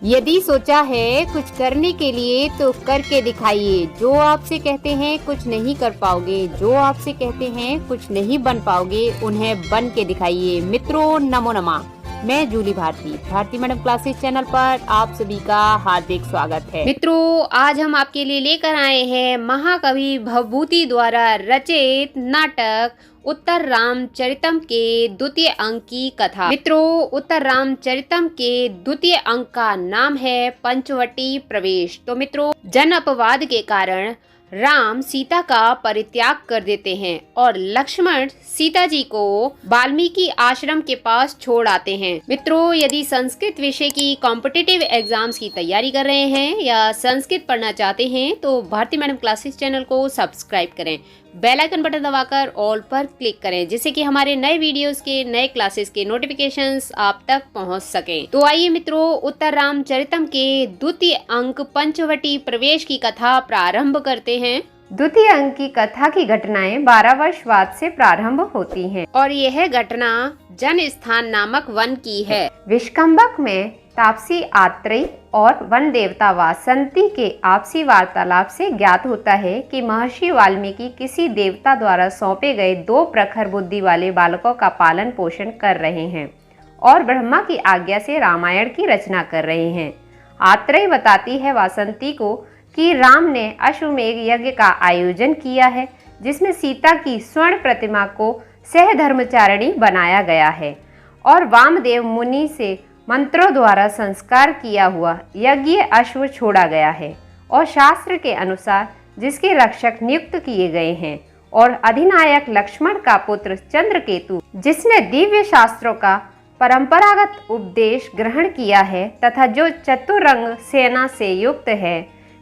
यदि सोचा है कुछ करने के लिए तो करके दिखाइए। जो आपसे कहते हैं कुछ नहीं कर पाओगे, जो आपसे कहते हैं कुछ नहीं बन पाओगे, उन्हें बन के दिखाइए। मित्रों नमो नमः। मैं Julie Bharti madam classes channel पर आप सभी का हार्दिक स्वागत है। मित्रों आज हम आपके लिए लेकर आए हैं महाकवि भवभूति द्वारा रचित नाटक उत्तर रामचरितम के द्वितीय अंक की कथा। मित्रों उत्तर रामचरितम के द्वितीय अंक का नाम है पंचवटी प्रवेश। तो मित्रों जन अपवाद के कारण राम सीता का परित्याग कर देते हैं और लक्ष्मण सीता जी को वाल्मीकि आश्रम के पास छोड़ आते हैं। मित्रों यदि संस्कृत विषय की कॉम्पिटिटिव एग्जाम्स की तैयारी कर रहे हैं या संस्कृत पढ़ना चाहते हैं तो भारती मैडम क्लासेस चैनल को सब्सक्राइब करें, बेल आइकन बटन दबाकर ऑल पर क्लिक करें जिससे कि हमारे नए वीडियोस के नए क्लासेस के नोटिफिकेशंस आप तक पहुंच सकें। तो आइए मित्रों उत्तर रामचरितम के द्वितीय अंक पंचवटी प्रवेश की कथा प्रारंभ करते हैं। द्वितीय अंक की कथा की घटनाएं 12 वर्ष बाद से प्रारंभ होती हैं और यह घटना जन स्थान नामक वन की है। विष्कंभक में तापसी आत्रेय और वन देवता वासंती के आपसी वार्तालाप से ज्ञात होता है कि महर्षि वाल्मीकि किसी देवता द्वारा सौंपे गए 2 प्रखर बुद्धि वाले बालकों का पालन पोषण कर रहे हैं और ब्रह्मा की आज्ञा से रामायण की रचना कर रहे हैं। आत्रेय बताती है वासंती को कि राम ने अश्वमेघ यज्ञ का आयोजन किया है जिसमें सीता की स्वर्ण प्रतिमा को सहधर्मचारिणी बनाया गया है और वामदेव मुनि से मंत्रों द्वारा संस्कार किया हुआ यज्ञ अश्व छोड़ा गया है और शास्त्र के अनुसार जिसके रक्षक नियुक्त किए गए हैं और अधिनायक लक्ष्मण का पुत्र चंद्रकेतु जिसने दिव्य शास्त्रों का परंपरागत उपदेश ग्रहण किया है तथा जो चतुरंग सेना से युक्त है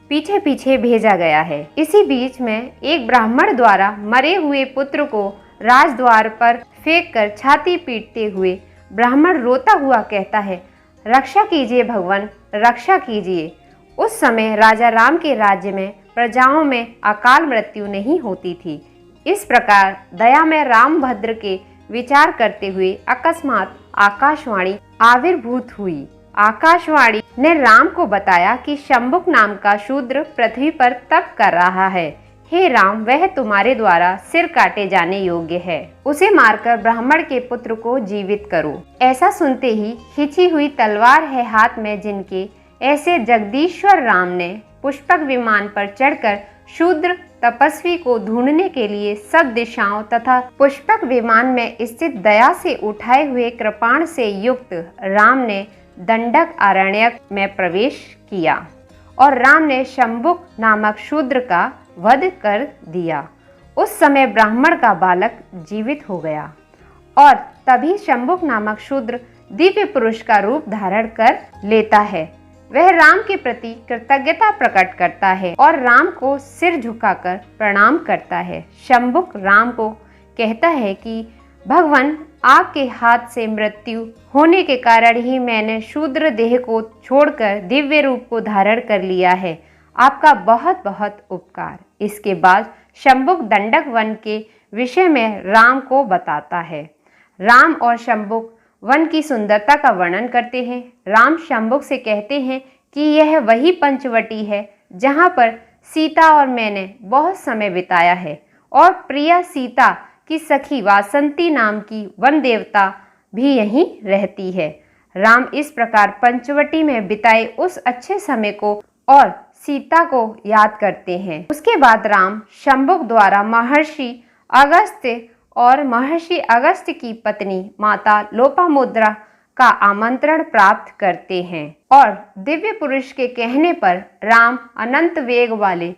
पीछे पीछे भेजा गया है। इसी बीच में एक ब्राह्मण द्वारा मरे हुए पुत्र को राजद्वार पर फेंककर छाती पीटते हुए ब्राह्मण रोता हुआ कहता है, रक्षा कीजिए भगवान, रक्षा कीजिए। उस समय राजा राम के राज्य में प्रजाओं में अकाल मृत्यु नहीं होती थी। इस प्रकार दया में रामभद्र के विचार करते हुए अकस्मात आकाशवाणी आविर्भूत हुई। आकाशवाणी ने राम को बताया कि शंभुक नाम का शूद्र पृथ्वी पर तप कर रहा है। हे राम, वह तुम्हारे द्वारा सिर काटे जाने योग्य है। उसे मारकर ब्राह्मण के पुत्र को जीवित करो। ऐसा सुनते ही खिंची हुई तलवार है हाथ में जिनके, ऐसे जगदीश्वर राम ने पुष्पक विमान पर चढ़कर शूद्र तपस्वी को ढूंढने के लिए सब दिशाओं तथा पुष्पक विमान में स्थित दया से उठाए हुए कृपाण से युक्त राम ने दंडक अरण्यक में प्रवेश किया और राम ने शंभुक नामक शूद्र का वध कर दिया। उस समय ब्राह्मण का बालक जीवित हो गया और तभी शंभुक नामक शूद्र दिव्य पुरुष का रूप धारण कर लेता है। वह राम के प्रति कृतज्ञता प्रकट करता है और राम को सिर झुकाकर प्रणाम करता है। शंभुक राम को कहता है कि भगवान, आपके हाथ से मृत्यु होने के कारण ही मैंने शूद्र देह को छोड़कर दिव्य रूप को धारण कर लिया है। आपका बहुत बहुत उपकार। इसके बाद शंभुक दंडक वन के विषय में राम को बताता है। राम और शंभुक वन की सुंदरता का वर्णन करते हैं। राम शंभुक से कहते हैं कि यह वही पंचवटी है जहाँ पर सीता और मैंने बहुत समय बिताया है और प्रिया सीता की सखी वासंती नाम की वन देवता भी यहीं रहती है। राम इस प्रकार पंचवटी में बिताए उस अच्छे समय को और सीता को याद करते हैं। उसके बाद राम शंभुक द्वारा महर्षि अगस्त्य और महर्षि अगस्त्य की पत्नी माता लोपामुद्रा का आमंत्रण प्राप्त करते हैं और दिव्य पुरुष के कहने पर राम अनंत वेग वाले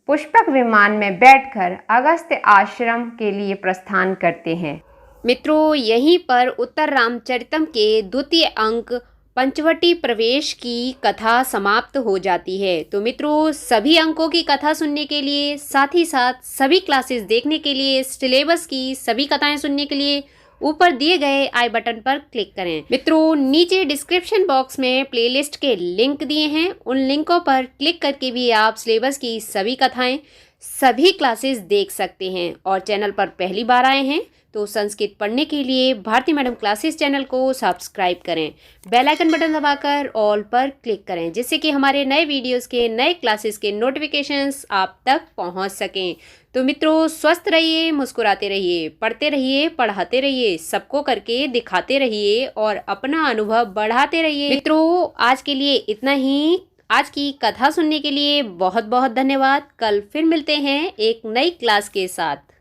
पुष्पक विमान में बैठकर अगस्त्य आश्रम के लिए प्रस्थान करते हैं। मित्रों यहीं पर उत्तर रामचरितम के द्वितीय अंक पंचवटी प्रवेश की कथा समाप्त हो जाती है। तो मित्रों सभी अंकों की कथा सुनने के लिए साथ ही साथ सभी क्लासेस देखने के लिए सिलेबस की सभी कथाएं सुनने के लिए ऊपर दिए गए आई बटन पर क्लिक करें। मित्रों नीचे डिस्क्रिप्शन बॉक्स में प्लेलिस्ट के लिंक दिए हैं, उन लिंकों पर क्लिक करके भी आप सिलेबस की सभी कथाएं सभी क्लासेस देख सकते हैं। और चैनल पर पहली बार आए हैं तो संस्कृत पढ़ने के लिए भारती मैडम क्लासेस चैनल को सब्सक्राइब करें, बेल आइकन बटन दबाकर ऑल पर क्लिक करें, जिससे कि हमारे नए वीडियोस के नए क्लासेस के नोटिफिकेशंस आप तक पहुंच सकें। तो मित्रों, स्वस्थ रहिए, मुस्कुराते रहिए, पढ़ते रहिए, पढ़ाते रहिए, सबको करके दिखाते रहिए और अपना अनुभव बढ़ाते रहिए। मित्रों, आज के लिए इतना ही। आज की कथा सुनने के लिए बहुत बहुत धन्यवाद। कल फिर मिलते हैं एक नई क्लास के साथ।